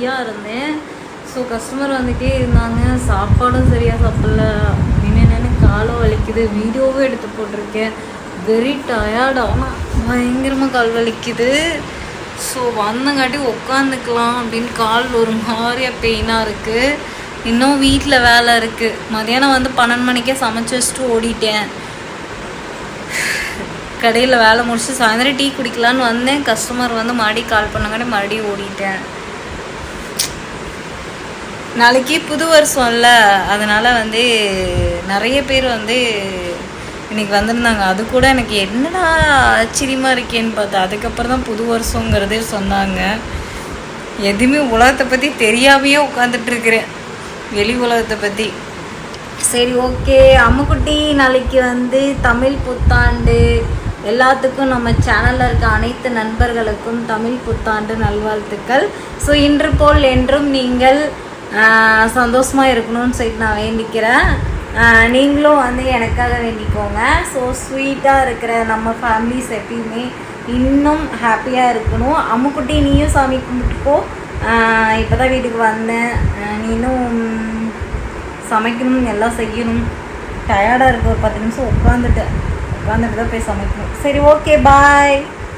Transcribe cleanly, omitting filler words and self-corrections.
ஃப்ரீயாக இருந்தேன். So customer வந்துகிட்டே இருந்தாங்க. சாப்பாடும் சரியாக சாப்பிடல அப்படின்னு காலம் வலிக்குது. வீடியோவும் எடுத்து போட்டிருக்கேன். Very tired. ஆனால் பயங்கரமாக கால் வலிக்குது. ஸோ வந்தங்காட்டி உட்காந்துக்கலாம் அப்படின்னு கால் ஒரு மாதிரியாக பெயினாக இருக்குது. இன்னும் வீட்டில் வேலை இருக்குது. மதியானம் வந்து 12 மணிக்கே சமைச்சு வச்சுட்டு ஓடிட்டேன். கடையில் வேலை முடிச்சு சாயந்தரம் டீ குடிக்கலான்னு வந்தேன். கஸ்டமர் வந்து மறுபடியும் கால் பண்ணங்காட்டி மறுபடியும் ஓடிட்டேன். நாளைக்கு புது வருஷம் இல்லை, அதனால் வந்து நிறைய பேர் வந்து இன்றைக்கி வந்திருந்தாங்க. அது கூட எனக்கு என்னடா ஆச்சரியமாக இருக்கேன்னு பார்த்தா அதுக்கப்புறம் தான் புது வருஷங்கிறதே சொன்னாங்க. எதுவுமே உலகத்தை பற்றி தெரியாமையே உட்காந்துட்ருக்கிறேன், வெளி உலகத்தை பற்றி. சரி, ஓகே அம்முக்குட்டி, நாளைக்கு வந்து தமிழ் புத்தாண்டு. எல்லாத்துக்கும் நம்ம சேனலில் இருக்க அனைத்து நண்பர்களுக்கும் தமிழ் புத்தாண்டு நல்வாழ்த்துக்கள். ஸோ இன்று போல் என்றும் நீங்கள் சந்தோஷமாக இருக்கணும்னு சொல்லிட்டு நான் வேண்டிக்கிறேன். நீங்களும் வந்து எனக்காக வேண்டிக்கோங்க. ஸோ ஸ்வீட்டாக இருக்கிற நம்ம ஃபேமிலிஸ் எப்பயுமே இன்னும் ஹாப்பியாக இருக்கணும். அம்முக்குட்டி, நீயும் சாமி கும்பிட்டுக்கோ. இப்போ தான் வீட்டுக்கு வந்தேன். நீனும் சமைக்கணும், எல்லாம் செய்யணும். டயர்டாக இருக்குது. ஒரு 10 நிமிஷம் உட்காந்துட்டு தான் போய் சமைக்கணும். சரி, ஓகே, பாய்.